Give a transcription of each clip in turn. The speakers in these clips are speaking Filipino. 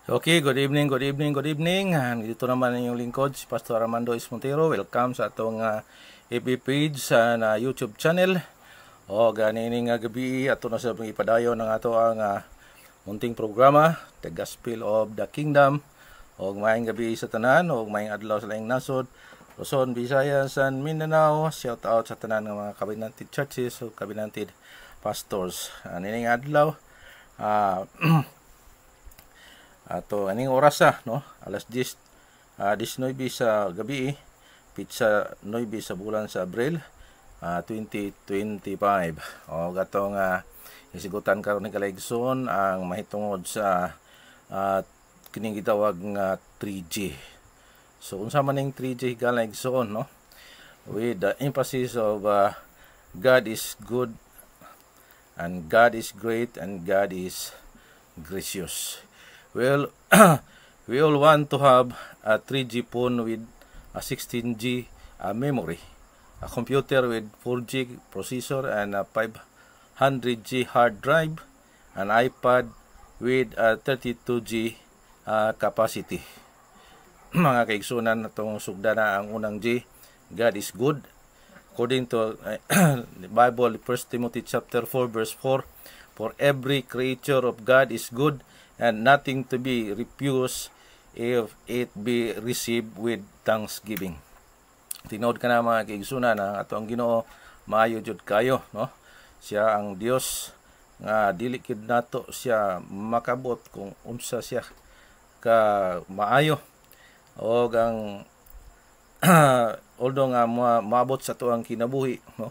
Okay, good evening, good evening, good evening. Dito naman ang inyong lingkod, si Pastor Armando Ismontero. Welcome sa atong FB page sa YouTube channel. O ganini nga gabi ato na sa ipadayon ng ato ang munting programa, The Gospel of the Kingdom. O maayong gabi sa tanan, o maayong adlaw sa laing nasod, Luzon, Visayas, and Mindanao. Shout out sa tanan ng mga covenanted churches o covenanted pastors. Nining adlaw, ato aning oras no, alas 10 19 sa gabi, pizza 9 sa bulan sa Abril 2025. O gatong isigutan karon ni Kalaigsoon ang mahitungod sa kining gitawag nga 3G. So unsa man ning 3G Kalaigsoon, no, with the emphasis of God is good and God is great and God is gracious. Well, we all want to have a 3G phone with a 16G memory, a computer with 4G processor and a 500G hard drive, an iPad with a 32G capacity. Mga kaigsunan, itong sugda na ang unang G, God is good. According to the Bible, 1 Timothy chapter 4 verse 4, for every creature of God is good, and nothing to be refused if it be received with thanksgiving. Tinod ka na mga kaigsunan na ato ang Ginoo maayo jud kayo, no? Siya ang Dios nga dili kid nato siya makabot kung unsa siya ka maayo, o ang although nga maabot sa to ang kinabuhi, no?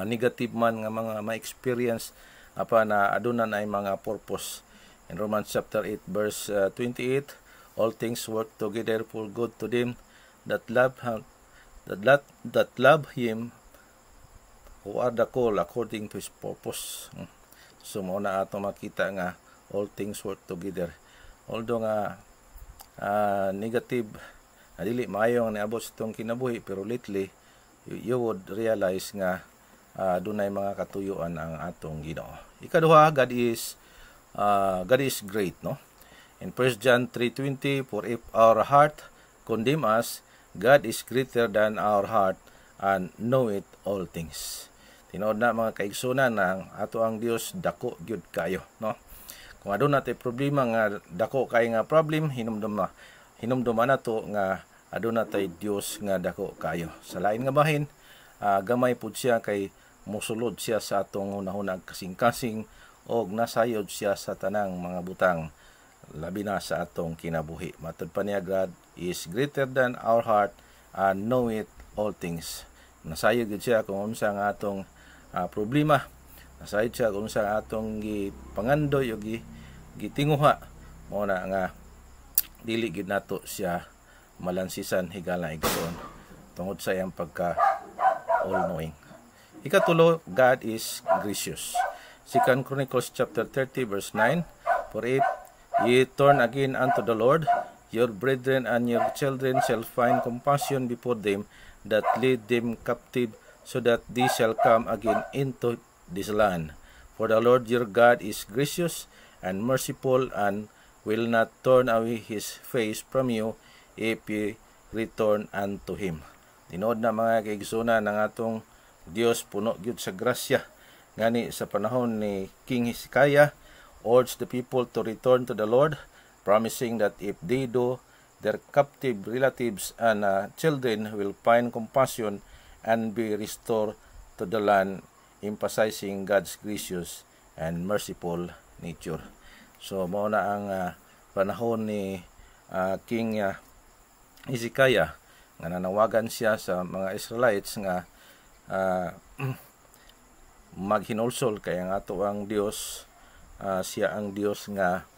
Negative man nga mga ma-experience apa na aduna ay mga purpose. In Romans chapter 8 verse 28, all things work together for good to them that love him who are the called according to his purpose. So mao na ato makita nga all things work together. Although nga negative, dili maayo nga niabot sa itong kinabuhi, pero lately you would realize nga dunay mga katuyuan ang atong Ginoo. Ikaduha, God is great, no? In 1 John 3:20, for if our heart condemn us, God is greater than our heart and knoweth all things. Tinuod na mga kaigsunan na ato ang Dios dako gyud kayo, no? Kung aduna tay problema nga dako kay nga problem, hinumduma nato nga aduna tay Dios nga dako kayo. Sa lain nga bahin, gamay pud siya kay musulod siya sa atong hunahunag kasing-kasing, og nasayod siya sa tanang mga butang, labi na sa atong kinabuhi. Matud pa niya, God is greater than our heart and knoweth all things. Nasayod siya kung unsa ang atong problema. Nasayod siya kung unsa ang atong gipangandoy o gitinguha. Mo na nga dili gid nato siya malansisan higala igsoon tungod sa iyang pagka all knowing. Ikatulo, God is gracious. 2 Chronicles chapter 30 verse 9, for if ye turn again unto the Lord, your brethren and your children shall find compassion before them that lead them captive, so that they shall come again into this land. For the Lord your God is gracious and merciful, and will not turn away his face from you if ye return unto him. Tinod na mga kaigsunan ng atong Dios puno gyud sa grasya. Ngani sa panahon ni King Hezekiah, urged the people to return to the Lord, promising that if they do, their captive relatives and children will find compassion and be restored to the land, emphasizing God's gracious and merciful nature. So mao na ang panahon ni King Hezekiah, nga nanawagan siya sa mga Israelites nga maghinulsol kay ang ato ang Dios, siya ang Dios nga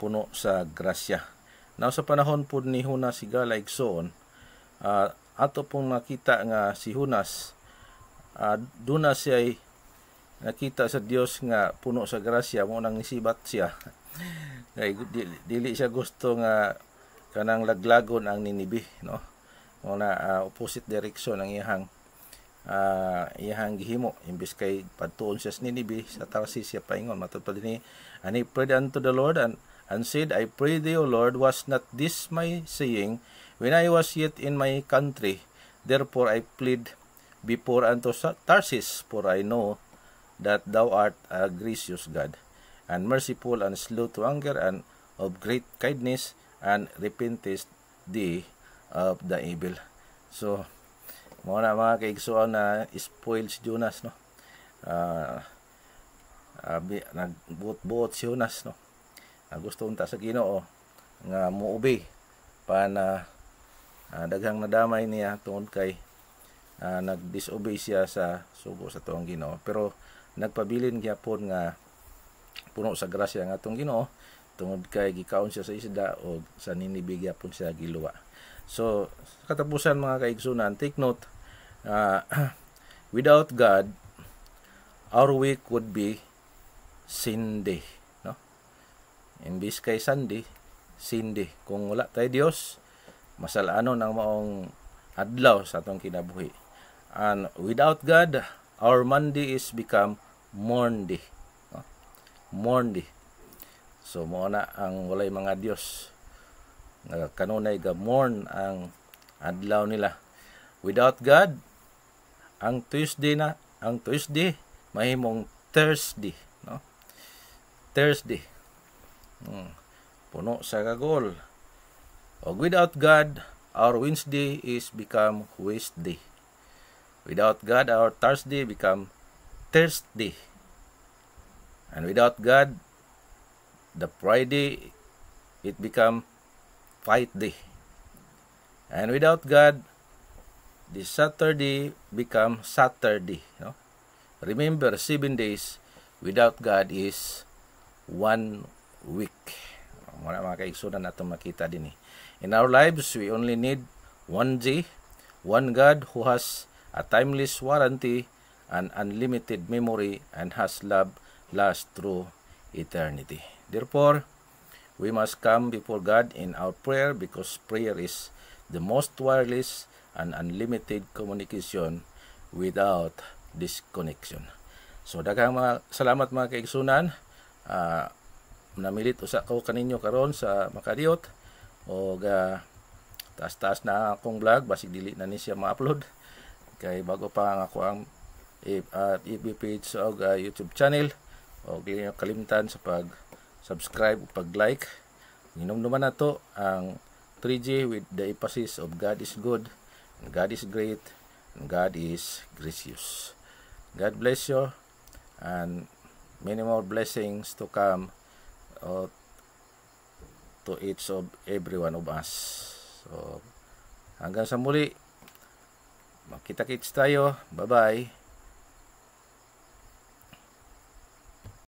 puno sa grasya. Now sa panahon pud ni Hunas sigala igsoon, ato pong makita nga si Hunas duna siya nakita sa Dios nga puno sa grasya, mo nang nisibat siya. Kay dili siya gusto nga kanang laglagon ang Ninibe, no? Mo na opposite direction ang iyahang gihimo, imbis kay padtuon siya sa Ninibe, sa Tarsis siya paingon. Matod pa dinhi, and he prayed unto the Lord, and and said, I pray thee, O Lord, was not this my saying when I was yet in my country? Therefore I plead before unto Tarsus, for I know that thou art a gracious God, and merciful, and slow to anger, and of great kindness, and repentest thee of the evil. So, mga mga kaigsuan na spoil si Jonas, no? Nagbuot-buot si Jonas, no? Gusto unta sa Ginoo nga muobey pa na daghang nadamay niya tungod kay nag-disobey siya sa sugo sa tuong Ginoo. Pero nagpabilin gyapon nga puno sa grasya nga atong Ginoo tungod kay gikaon siya sa isda o sa Ninibe gyapon siya giluwa. So sa katapusan mga kaigsunan, take note, without God our week would be Sunday, no? Imbis kay Sunday, Sunday. Kung wala tayo Dios, masalanon ang maong adlaw sa atong kinabuhi. And without God, our Monday is become Monday. No? Monday. So mo na ang walay mga Dios. Kanunay ga mourn ang adlaw nila. Without God, ang Tuesday mahimong Thursday, no? Thursday. Puno sa kagol. O without God, our Wednesday is become Wednesday. Without God, our Thursday become Thursday. And without God, the Friday, it become Fight Day. And without God, the Saturday become Saturday. No? Remember, 7 days without God is 1 week. Mga kaigsunan natin makita din eh. In our lives, we only need one day, one God who has a timeless warranty, an unlimited memory, and has love last through eternity. Therefore, we must come before God in our prayer, because prayer is the most wireless and unlimited communication without disconnection. So daghang mga salamat mga kaigsunan. Namilit usa ko kaninyo karon sa makadiot o taas-taas na akong vlog, basig dili na ni siya ma-upload kay bago pa ang ako ang FB page o YouTube channel. O dili niyo kalimtan sa pag-subscribe o pag-like. Hinumduman na to ang 3G with the emphasis of God is good, and God is great, and God is gracious. God bless you, and many more blessings to come to each of every one of us. So hanggang sa muli, makita-kits tayo. Bye-bye.